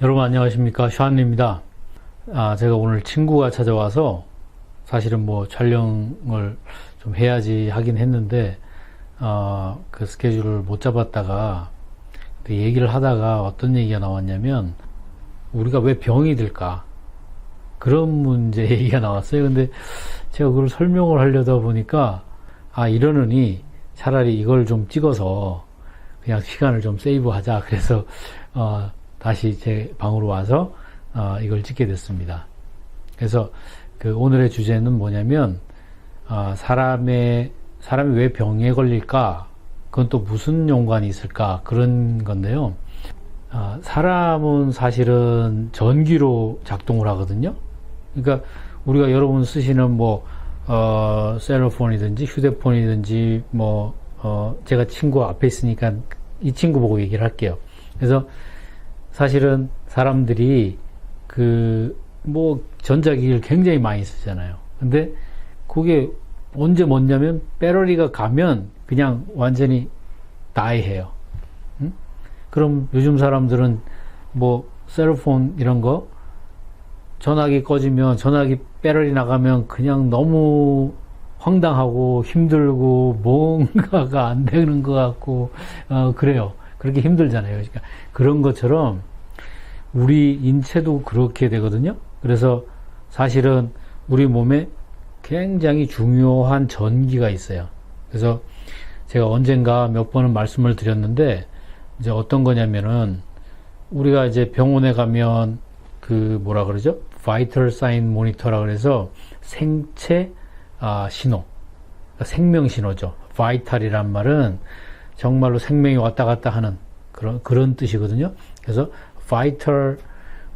여러분 안녕하십니까, 샤안입니다. 제가 오늘 친구가 찾아와서 사실은 뭐 촬영을 좀 해야지 하긴 했는데 그 스케줄을 못 잡았다가 그 얘기를 하다가 어떤 얘기가 나왔냐면 우리가 왜 병이 들까, 그런 문제 얘기가 나왔어요. 근데 제가 그걸 설명을 하려다 보니까 이러느니 차라리 이걸 좀 찍어서 그냥 시간을 좀 세이브하자. 그래서 다시 제 방으로 와서 이걸 찍게 됐습니다. 그래서 그 오늘의 주제는 뭐냐면 사람이 왜 병에 걸릴까, 그건 또 무슨 연관이 있을까, 그런 건데요. 사람은 사실은 전기로 작동을 하거든요. 그러니까 우리가 여러분 쓰시는 셀러폰이든지 휴대폰이든지 제가 친구 앞에 있으니까 이 친구 보고 얘기를 할게요. 그래서 사실은 사람들이 전자기기를 굉장히 많이 쓰잖아요. 근데 그게 언제 멎냐면 배터리가 가면 그냥 완전히 다이해요. 그럼 요즘 사람들은 셀폰 이런 거 전화기 꺼지면, 전화기 배터리 나가면 그냥 너무 황당하고 힘들고 뭔가가 안 되는 것 같고 그래요. 그렇게 힘들잖아요. 그러니까 그런 것처럼 우리 인체도 그렇게 되거든요. 그래서 사실은 우리 몸에 굉장히 중요한 전기가 있어요. 그래서 제가 언젠가 몇 번은 말씀을 드렸는데, 이제 어떤 거냐면은 우리가 이제 병원에 가면 바이털 사인 모니터라 그래서 생체 신호, 그러니까 생명 신호죠. 바이탈이란 말은 정말로 생명이 왔다 갔다 하는 그런 뜻이거든요. 그래서 바이털,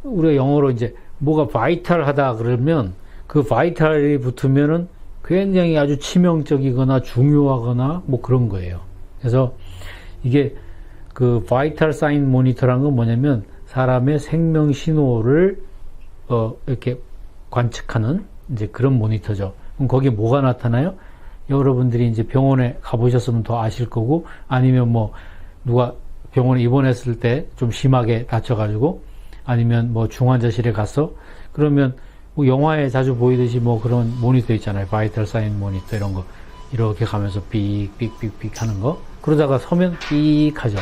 우리가 영어로 이제 뭐가 바이탈하다 그러면 그 바이탈이 붙으면은 굉장히 아주 치명적이거나 중요하거나 그런 거예요. 그래서 이게 그 바이탈 사인 모니터라는 건 뭐냐면 사람의 생명 신호를 이렇게 관측하는 이제 그런 모니터죠. 그럼 거기에 뭐가 나타나요? 여러분들이 이제 병원에 가보셨으면 더 아실 거고, 아니면 누가 병원에 입원했을 때 좀 심하게 다쳐가지고, 아니면 중환자실에 갔어? 그러면 영화에 자주 보이듯이 그런 모니터 있잖아요. 바이탈 사인 모니터 이런 거. 이렇게 가면서 삑삑삑삑 하는 거. 그러다가 서면 삑 하죠.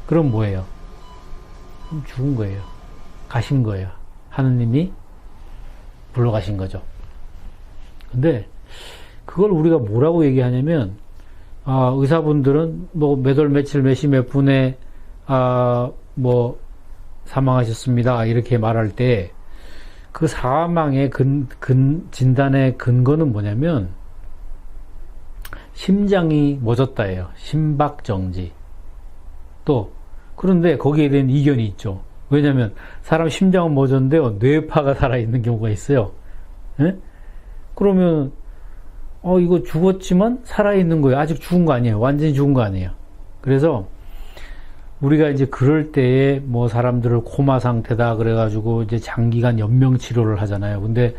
그럼 뭐예요? 그럼 죽은 거예요. 가신 거예요. 하느님이 불러가신 거죠. 근데 그걸 우리가 뭐라고 얘기하냐면, 의사분들은 몇 월 며칠 몇 시 몇 분에 사망하셨습니다, 이렇게 말할 때 그 사망의 진단의 근거는 뭐냐면 심장이 멎었다예요. 심박정지. 그런데 거기에 대한 이견이 있죠. 왜냐면 사람 심장은 멎었는데요, 뇌파가 살아있는 경우가 있어요. 예? 그러면 이거 죽었지만 살아있는 거예요. 아직 죽은 거 아니에요. 완전히 죽은 거 아니에요. 그래서 우리가 이제 그럴 때에 사람들을 코마 상태다 그래가지고 이제 장기간 연명 치료를 하잖아요. 근데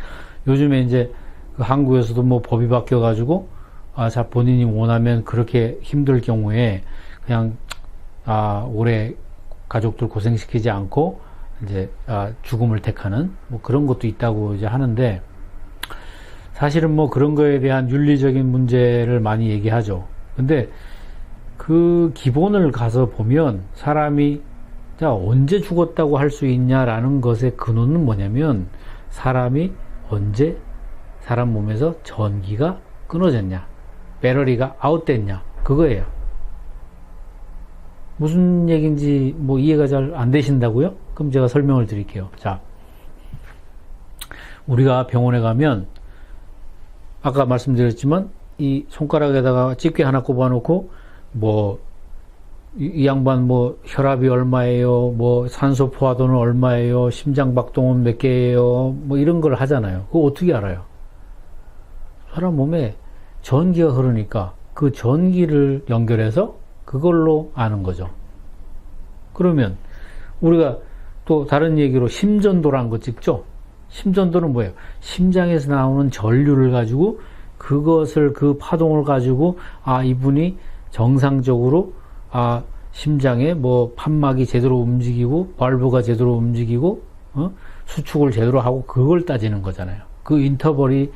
요즘에 이제 한국에서도 법이 바뀌어가지고 본인이 원하면 그렇게 힘들 경우에 그냥 오래 가족들 고생시키지 않고 이제 죽음을 택하는 그런 것도 있다고 이제 하는데, 사실은 그런 거에 대한 윤리적인 문제를 많이 얘기하죠. 근데 그 기본을 가서 보면 사람이 언제 죽었다고 할 수 있냐라는 것의 근원은 뭐냐면, 사람이 언제 사람 몸에서 전기가 끊어졌냐, 배터리가 아웃됐냐, 그거예요. 무슨 얘기인지 이해가 잘 안 되신다고요? 그럼 제가 설명을 드릴게요. 자, 우리가 병원에 가면 아까 말씀드렸지만 이 손가락에다가 집게 하나 꼽아놓고 이 양반 혈압이 얼마예요, 산소 포화도는 얼마예요, 심장박동은 몇 개예요, 이런 걸 하잖아요. 그거 어떻게 알아요? 사람 몸에 전기가 흐르니까 그 전기를 연결해서 그걸로 아는 거죠. 그러면 우리가 또 다른 얘기로 심전도라는 거 찍죠. 심전도는 뭐예요? 심장에서 나오는 전류를 가지고 그 파동을 가지고 이분이 정상적으로 심장에 뭐 판막이 제대로 움직이고 발브가 제대로 움직이고 수축을 제대로 하고 그걸 따지는 거잖아요. 그 인터벌이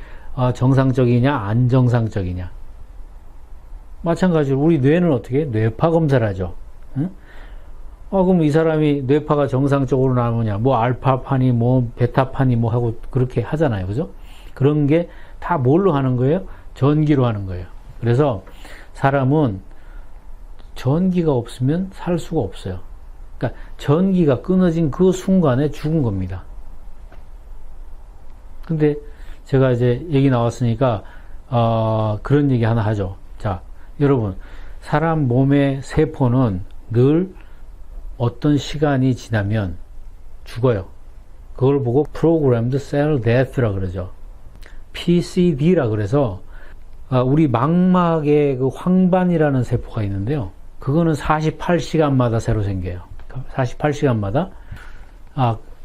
정상적이냐 안 정상적이냐. 마찬가지로 우리 뇌는 어떻게 뇌파 검사를 하죠. 응? 그럼 이 사람이 뇌파가 정상적으로 나오냐, 뭐 알파파니 뭐 베타파니 뭐 하고 그렇게 하잖아요. 그죠? 그런 게 다 뭘로 하는 거예요? 전기로 하는 거예요. 그래서 사람은 전기가 없으면 살 수가 없어요. 그러니까 전기가 끊어진 그 순간에 죽은 겁니다. 근데 제가 이제 얘기 나왔으니까 그런 얘기 하나 하죠. 자, 여러분, 사람 몸의 세포는 늘 어떤 시간이 지나면 죽어요. 그걸 보고 Programmed Cell Death라 그러죠. PCD라 그래서 우리 망막에 그 황반이라는 세포가 있는데요. 그거는 48시간마다 새로 생겨요. 48시간마다.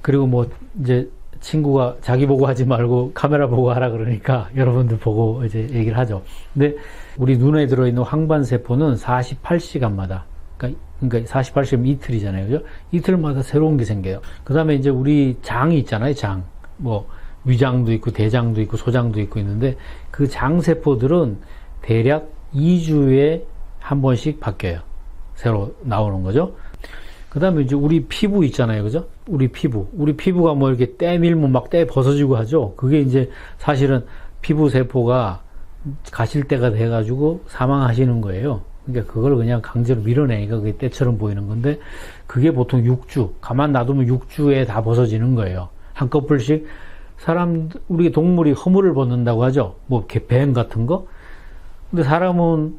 그리고 뭐 이제 친구가 자기 보고 하지 말고 카메라 보고 하라 그러니까 여러분들 보고 이제 얘기를 하죠. 근데 우리 눈에 들어있는 황반 세포는 48시간마다, 그러니까 48시간 이틀이잖아요. 그죠? 이틀마다 새로운 게 생겨요. 그 다음에 이제 우리 장이 있잖아요. 장. 뭐 위장도 있고 대장도 있고 소장도 있고 있는데 그 장세포들은 대략 2주에 한 번씩 바뀌어요. 새로 나오는 거죠. 그 다음에 이제 우리 피부 있잖아요. 그죠? 우리 피부가 뭐 이렇게 때 밀면 막 때 벗어지고 하죠. 그게 이제 사실은 피부 세포가 가실 때가 돼가지고 사망하시는 거예요. 그러니까 그걸 그냥 강제로 밀어내니까 그게 때처럼 보이는 건데 그게 보통 6주, 가만 놔두면 6주에 다 벗어지는 거예요. 한꺼풀씩 우리 동물이 허물을 벗는다고 하죠. 뭐, 뱀 같은 거. 근데 사람은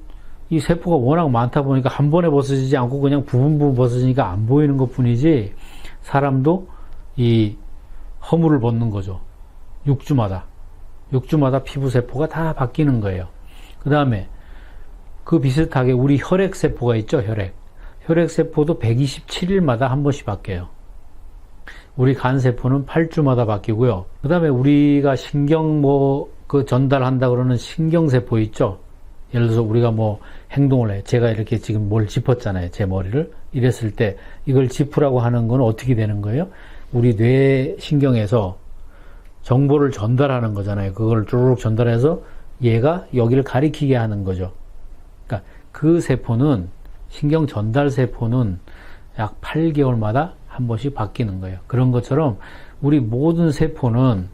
이 세포가 워낙 많다 보니까 한 번에 벗어지지 않고 그냥 부분 벗어지니까 안 보이는 것 뿐이지, 사람도 이 허물을 벗는 거죠. 6주마다 피부 세포가 다 바뀌는 거예요. 그 다음에 그 비슷하게 우리 혈액 세포가 있죠. 혈액 세포도 127일마다 한 번씩 바뀌어요. 우리 간 세포는 8주마다 바뀌고요. 그 다음에 우리가 신경 전달한다 그러는 신경세포 있죠? 예를 들어서 우리가 뭐 행동을 해. 제가 이렇게 지금 뭘 짚었잖아요. 제 머리를. 이랬을 때 이걸 짚으라고 하는 건 어떻게 되는 거예요? 우리 뇌 신경에서 정보를 전달하는 거잖아요. 그걸 쭉 전달해서 얘가 여기를 가리키게 하는 거죠. 그러니까 그 세포는, 신경 전달 세포는 약 8개월마다 한 번씩 바뀌는 거예요. 그런 것처럼 우리 모든 세포는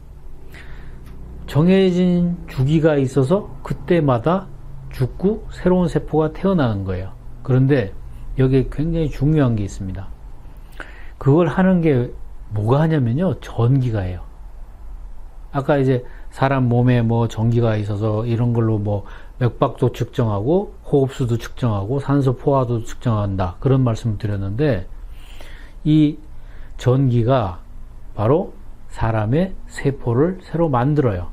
정해진 주기가 있어서 그때마다 죽고 새로운 세포가 태어나는 거예요. 그런데 여기에 굉장히 중요한 게 있습니다. 그걸 하는 게 뭐가 하냐면요, 전기가예요. 아까 이제 사람 몸에 뭐 전기가 있어서 이런 걸로 뭐 맥박도 측정하고 호흡수도 측정하고 산소 포화도 측정한다, 그런 말씀을 드렸는데, 이 전기가 바로 사람의 세포를 새로 만들어요.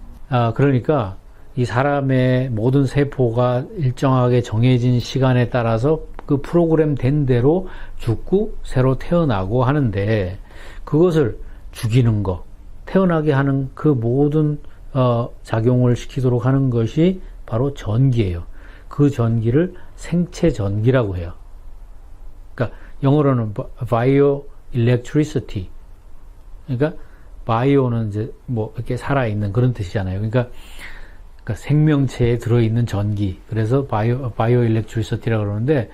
그러니까 이 사람의 모든 세포가 일정하게 정해진 시간에 따라서 그 프로그램 된 대로 죽고 새로 태어나고 하는데, 그것을 죽이는 거, 태어나게 하는 그 모든 작용을 시키도록 하는 것이 바로 전기예요. 그 전기를 생체 전기라고 해요. 그러니까 영어로는 bioelectricity. 그러니까 바이오는 이제 뭐 이렇게 살아있는 그런 뜻이잖아요. 그러니까 생명체에 들어있는 전기. 그래서 bioelectricity라고 그러는데,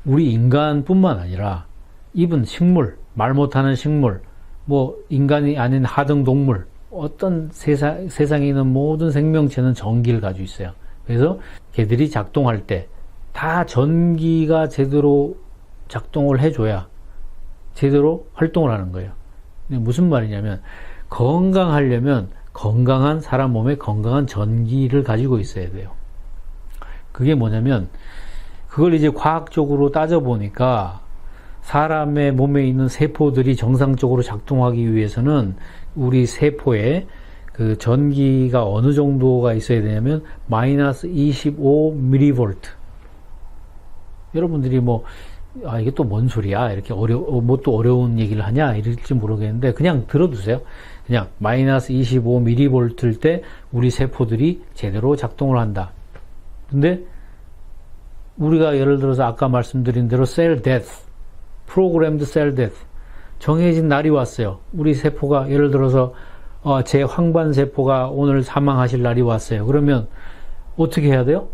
우리 인간뿐만 아니라 이분 식물, 말 못하는 식물, 뭐 인간이 아닌 하등 동물, 어떤 세상에 있는 모든 생명체는 전기를 가지고 있어요. 그래서 걔들이 작동할 때 다 전기가 제대로 작동을 해줘야 제대로 활동을 하는 거예요. 무슨 말이냐면, 건강하려면 건강한 사람 몸에 건강한 전기를 가지고 있어야 돼요. 그게 뭐냐면, 그걸 이제 과학적으로 따져보니까 사람의 몸에 있는 세포들이 정상적으로 작동하기 위해서는 우리 세포에 그 전기가 어느 정도가 있어야 되냐면 마이너스 25mV. 여러분들이 뭐 이게 또 뭔 소리야, 이렇게 뭐 또 어려운 얘기를 하냐 이럴지 모르겠는데, 그냥 들어두세요. 그냥 마이너스 25mV일 때 우리 세포들이 제대로 작동을 한다. 근데 우리가 예를 들어서 아까 말씀드린 대로 셀 데스, 프로그램드 셀 데스, 정해진 날이 왔어요. 우리 세포가 예를 들어서 제 황반세포가 오늘 사망하실 날이 왔어요. 그러면 어떻게 해야 돼요?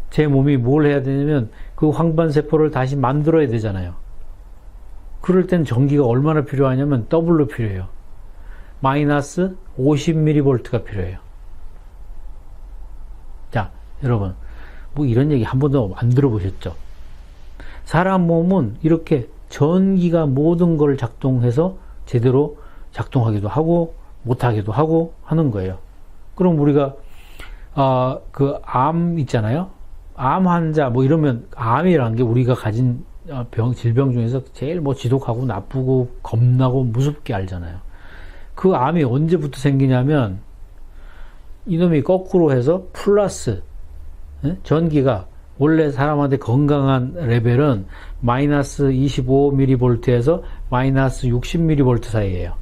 제 몸이 뭘 해야 되냐면 그 황반세포를 다시 만들어야 되잖아요. 그럴 땐 전기가 얼마나 필요하냐면 더블로 필요해요. 마이너스 50mV가 필요해요. 자, 여러분, 뭐 이런 얘기 한 번도 안 들어보셨죠? 사람 몸은 이렇게 전기가 모든 걸 작동해서 제대로 작동하기도 하고 못하기도 하고 하는 거예요. 그럼 우리가 그 암 있잖아요. 암 환자 뭐 이러면 암이라는 게 우리가 가진 질병 중에서 제일 뭐 지독하고 나쁘고 겁나고 무섭게 알잖아요. 그 암이 언제부터 생기냐면 이놈이 거꾸로 해서 플러스 전기가 원래 사람한테 건강한 레벨은 마이너스 25mV에서 마이너스 60mV 사이에요.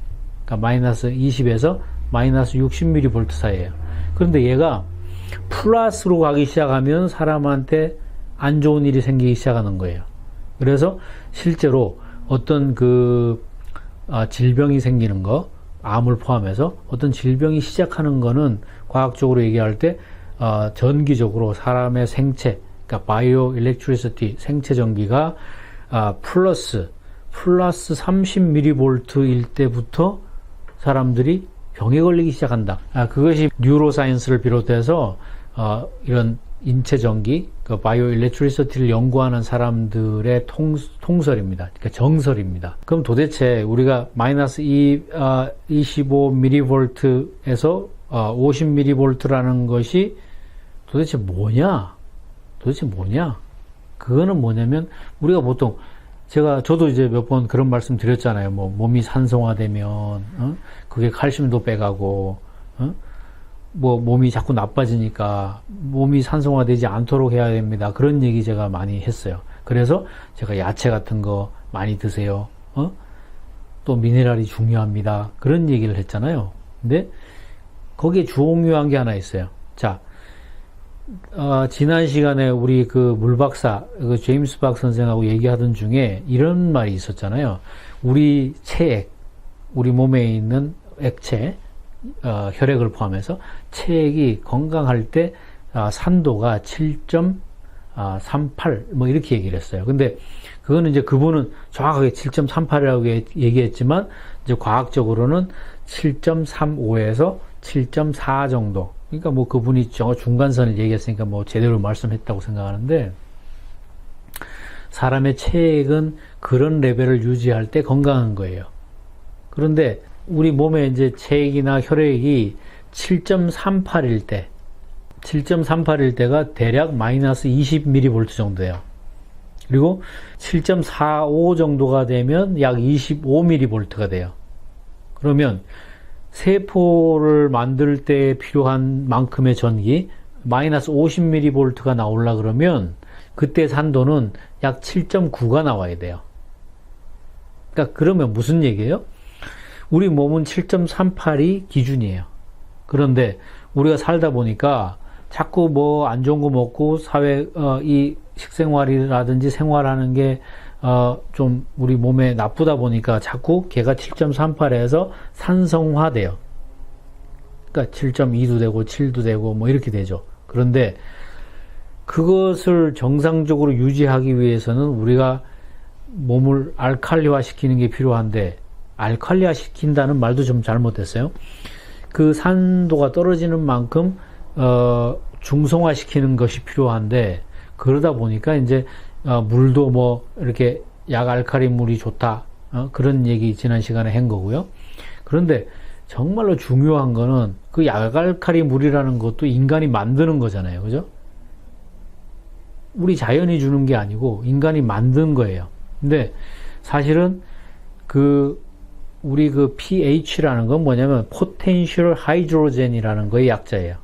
그러니까 마이너스 20에서 마이너스 60mV 사이에요. 그런데 얘가 플러스로 가기 시작하면 사람한테 안 좋은 일이 생기기 시작하는 거예요. 그래서 실제로 어떤 질병이 생기는 거, 암을 포함해서 어떤 질병이 시작하는 거는 과학적으로 얘기할 때 전기적으로 사람의 생체, 그러니까 바이오 일렉트리시티, 생체 전기가 플러스 30mV일 때부터 사람들이 병에 걸리기 시작한다. 그것이 뉴로사이언스를 비롯해서 이런 인체 전기, 그 바이오 일렉트리시티를 연구하는 사람들의 통설입니다. 그러니까 정설입니다. 그럼 도대체 우리가 마이너스 25mV에서 50mV라는 것이 도대체 뭐냐? 그거는 뭐냐면 우리가 보통 저도 이제 몇 번 그런 말씀 드렸잖아요. 뭐 몸이 산성화되면 그게 칼슘도 빼가고 뭐 몸이 자꾸 나빠지니까 몸이 산성화되지 않도록 해야 됩니다. 그런 얘기 제가 많이 했어요. 그래서 제가 야채 같은 거 많이 드세요. 또 미네랄이 중요합니다. 그런 얘기를 했잖아요. 근데 거기에 중요한 게 하나 있어요. 자, 지난 시간에 우리 그 물박사, 제임스 박 선생하고 얘기하던 중에 이런 말이 있었잖아요. 우리 체액, 우리 몸에 있는 액체, 혈액을 포함해서 체액이 건강할 때 산도가 7.38 뭐 이렇게 얘기를 했어요. 근데 그거는 이제 그분은 정확하게 7.38이라고 얘기했지만 이제 과학적으로는 7.35에서 7.4 정도. 그러니까 뭐 그분이 중간선을 얘기했으니까 뭐 제대로 말씀했다고 생각하는데, 사람의 체액은 그런 레벨을 유지할 때 건강한 거예요. 그런데 우리 몸에 이제 체액이나 혈액이 7.38일 때가 대략 마이너스 20mV 정도예요. 그리고 7.45 정도가 되면 약 25mV가 돼요. 그러면 세포를 만들 때 필요한 만큼의 전기, 마이너스 50mV가 나오려 그러면 그때 산도는 약 7.9가 나와야 돼요. 그러니까 그러면 무슨 얘기예요? 우리 몸은 7.38이 기준이에요. 그런데 우리가 살다 보니까 자꾸 뭐 안 좋은 거 먹고 이 식생활이라든지 생활하는 게 좀 우리 몸에 나쁘다 보니까 자꾸 걔가 7.38에서 산성화돼요. 그러니까 7.2도 되고 7도 되고 뭐 이렇게 되죠. 그런데 그것을 정상적으로 유지하기 위해서는 우리가 몸을 알칼리화 시키는 게 필요한데, 알칼리화 시킨다는 말도 좀 잘못됐어요. 그 산도가 떨어지는 만큼 중성화 시키는 것이 필요한데, 그러다 보니까 이제 물도 뭐 이렇게 약알칼리 물이 좋다, 그런 얘기 지난 시간에 한 거고요. 그런데 정말로 중요한 거는 그 약알칼리 물이라는 것도 인간이 만드는 거잖아요. 그죠? 우리 자연이 주는 게 아니고 인간이 만든 거예요. 근데 사실은 우리 pH라는 건 뭐냐면 potential hydrogen이라는 거의 약자예요.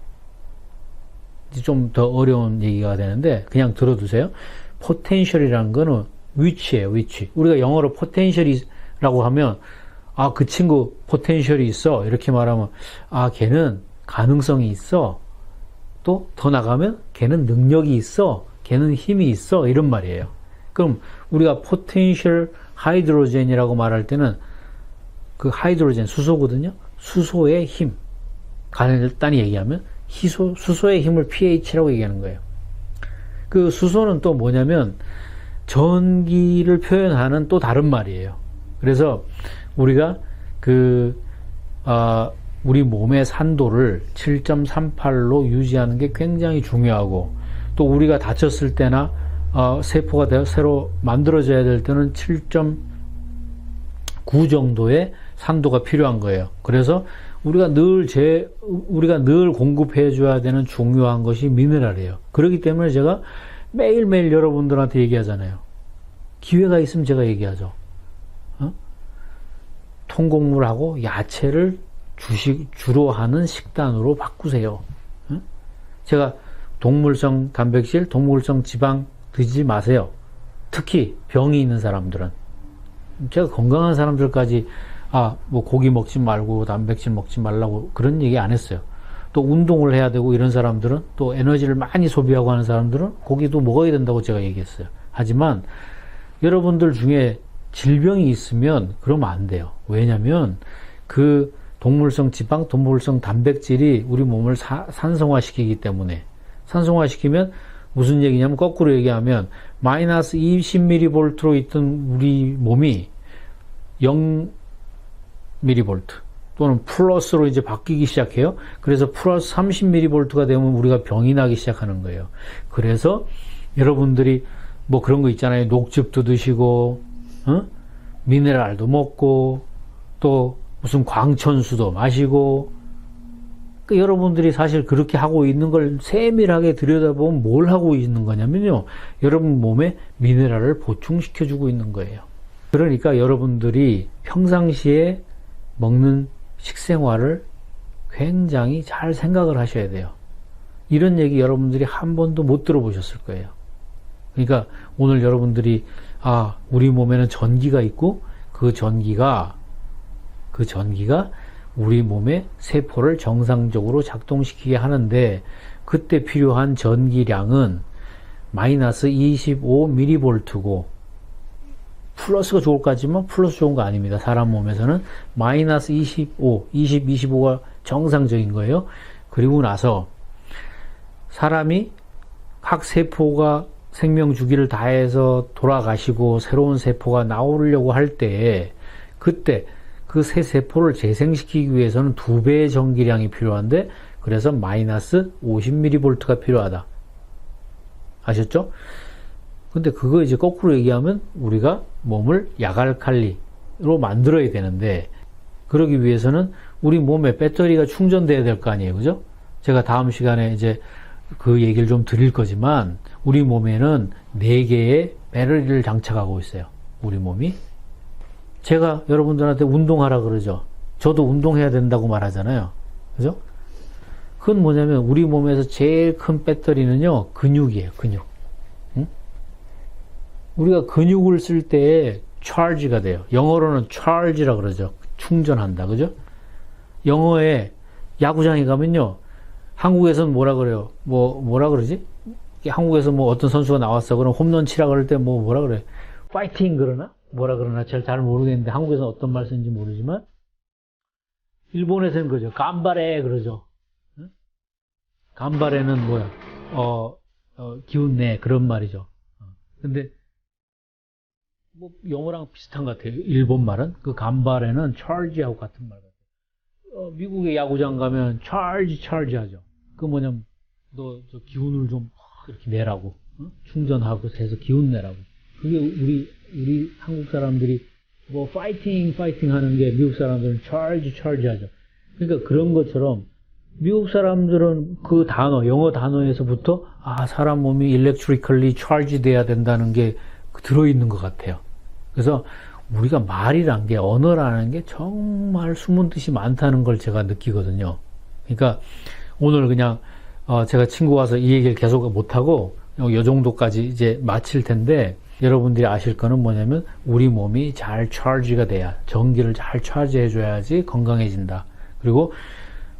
좀 더 어려운 얘기가 되는데 그냥 들어두세요. potential이라는 거는 위치예요, 위치. 우리가 영어로 potential이라고 하면 그 친구 potential이 있어, 이렇게 말하면 걔는 가능성이 있어, 또 더 나가면 걔는 능력이 있어, 걔는 힘이 있어. 이런 말이에요. 그럼 우리가 potential hydrogen이라고 말할 때는 그 하이드로젠, 수소거든요. 수소의 힘. 간단히 얘기하면 수소의 힘을 pH라고 얘기하는 거예요. 그 수소는 또 뭐냐면 전기를 표현하는 또 다른 말이에요. 그래서 우리가 우리 몸의 산도를 7.38로 유지하는 게 굉장히 중요하고, 또 우리가 다쳤을 때나 세포가 새로 만들어져야 될 때는 7.9 정도의 산도가 필요한 거예요. 그래서 우리가 늘 공급해 줘야 되는 중요한 것이 미네랄이에요. 그렇기 때문에 제가 매일매일 여러분들한테 얘기하잖아요. 기회가 있으면 제가 얘기하죠. 통곡물하고 야채를 주로 하는 식단으로 바꾸세요. 제가 동물성 단백질, 동물성 지방 드시지 마세요. 특히 병이 있는 사람들은. 제가 건강한 사람들까지 뭐 고기 먹지 말고 단백질 먹지 말라고 그런 얘기 안 했어요. 또 운동을 해야 되고 이런 사람들은, 또 에너지를 많이 소비하고 하는 사람들은 고기도 먹어야 된다고 제가 얘기했어요. 하지만 여러분들 중에 질병이 있으면 그러면 안 돼요. 왜냐면 그 동물성 지방, 동물성 단백질이 우리 몸을 산성화시키기 때문에, 산성화시키면 무슨 얘기냐면, 거꾸로 얘기하면 마이너스 20mV로 있던 우리 몸이 0mV 또는 플러스로 이제 바뀌기 시작해요. 그래서 플러스 30mV가 되면 우리가 병이 나기 시작하는 거예요. 그래서 여러분들이 뭐 그런 거 있잖아요. 녹즙도 드시고, 미네랄도 먹고, 또 무슨 광천수도 마시고, 여러분들이 사실 그렇게 하고 있는 걸 세밀하게 들여다보면 뭘 하고 있는 거냐면요, 여러분 몸에 미네랄을 보충시켜주고 있는 거예요. 그러니까 여러분들이 평상시에 먹는 식생활을 굉장히 잘 생각을 하셔야 돼요. 이런 얘기 여러분들이 한 번도 못 들어보셨을 거예요. 그러니까 오늘 여러분들이 우리 몸에는 전기가 있고, 그 전기가 우리 몸의 세포를 정상적으로 작동시키게 하는데, 그때 필요한 전기량은 마이너스 25mV고, 플러스가 좋을 것 같지만 플러스 좋은 거 아닙니다. 사람 몸에서는 마이너스 25가 정상적인 거예요. 그리고 나서 사람이 각 세포가 생명 주기를 다해서 돌아가시고 새로운 세포가 나오려고 할 때에, 그때 그 새 세포를 재생시키기 위해서는 2배의 전기량이 필요한데, 그래서 마이너스 50mV가 필요하다. 아셨죠? 근데 그거 이제 거꾸로 얘기하면 우리가 몸을 약알칼리로 만들어야 되는데, 그러기 위해서는 우리 몸에 배터리가 충전돼야 될 거 아니에요. 그죠? 제가 다음 시간에 이제 그 얘기를 좀 드릴 거지만, 우리 몸에는 4개의 배터리를 장착하고 있어요. 우리 몸이. 제가 여러분들한테 운동하라 그러죠. 저도 운동해야 된다고 말하잖아요. 그죠? 그건 뭐냐면 우리 몸에서 제일 큰 배터리는요, 근육이에요. 근육. 응? 우리가 근육을 쓸 때에 charge가 돼요. 영어로는 charge라 그러죠. 충전한다. 그죠? 영어에 야구장에 가면요, 한국에서는 뭐라 그래요? 뭐라 그러지? 한국에서 뭐 어떤 선수가 나왔어. 그럼 홈런 치라 그럴 때 뭐라 그래? 파이팅 그러나? 뭐라 그러나 잘 모르겠는데, 한국에서는 어떤 말 쓰는지 모르지만, 일본에서는 그러죠. 간바레 그러죠. 응? 간바레는 뭐야? 기운 내, 그런 말이죠. 근데 뭐 영어랑 비슷한 것 같아요. 일본 말은. 그 간바레는 charge하고 같은 말 같아요. 미국의 야구장 가면 charge 하죠. 그 뭐냐면 너 저 기운을 좀 이렇게 내라고, 충전하고 해서 기운 내라고. 그게 우리 한국 사람들이 뭐 파이팅 하는 게, 미국 사람들은 charge 하죠. 그러니까 그런 것처럼 미국 사람들은 그 단어, 영어 단어에서부터 사람 몸이 electrically charge 돼야 된다는 게 들어있는 것 같아요. 그래서 우리가 말이란 게, 언어라는 게 정말 숨은 뜻이 많다는 걸 제가 느끼거든요. 그러니까 오늘 그냥 제가 친구 와서 이 얘기를 계속 못하고 요 정도까지 이제 마칠 텐데, 여러분들이 아실 거는 뭐냐면 우리 몸이 잘 charge가 돼야, 전기를 잘 charge 해줘야지 건강해진다. 그리고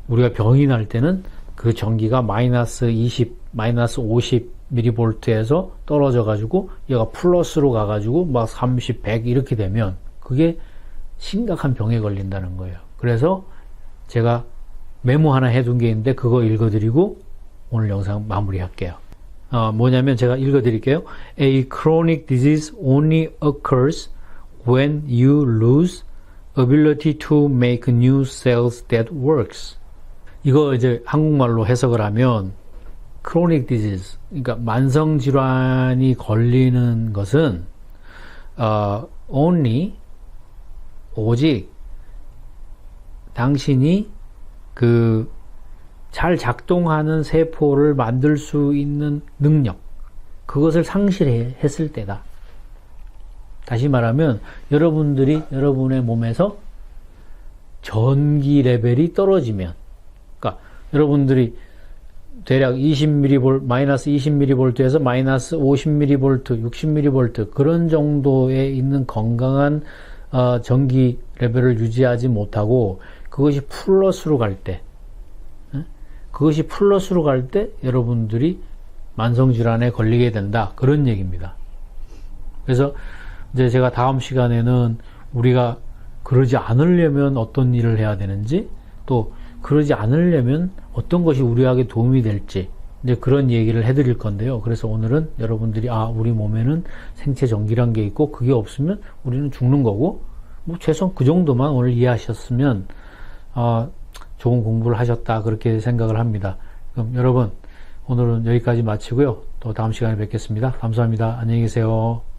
우리가 병이 날 때는 그 전기가 마이너스 20, 마이너스 50mV에서 떨어져 가지고 얘가 플러스로 가 가지고 막 30, 100 이렇게 되면 그게 심각한 병에 걸린다는 거예요. 그래서 제가 메모 하나 해둔 게 있는데 그거 읽어드리고 오늘 영상 마무리할게요. 뭐냐면 제가 읽어드릴게요. A chronic disease only occurs when you lose ability to make new cells that works. 이거 이제 한국말로 해석을 하면 chronic disease, 그러니까 만성 질환이 걸리는 것은 only 오직 당신이 그 잘 작동하는 세포를 만들 수 있는 능력, 그것을 상실했을 때다. 다시 말하면 여러분들이 여러분의 몸에서 전기 레벨이 떨어지면, 그러니까 여러분들이 대략 20mV, 마이너스 20mV에서 마이너스 50mV, 60mV 그런 정도에 있는 건강한 전기 레벨을 유지하지 못하고 그것이 플러스로 갈 때, 그것이 플러스로 갈 때 여러분들이 만성질환에 걸리게 된다. 그런 얘기입니다. 그래서 이제 제가 다음 시간에는 우리가 그러지 않으려면 어떤 일을 해야 되는지, 또 그러지 않으려면 어떤 것이 우리에게 도움이 될지, 이제 그런 얘기를 해드릴 건데요. 그래서 오늘은 여러분들이 우리 몸에는 생체 전기란 게 있고 그게 없으면 우리는 죽는 거고, 뭐 최소한 그 정도만 오늘 이해하셨으면 좋은 공부를 하셨다, 그렇게 생각을 합니다. 그럼 여러분 오늘은 여기까지 마치고요. 또 다음 시간에 뵙겠습니다. 감사합니다. 안녕히 계세요.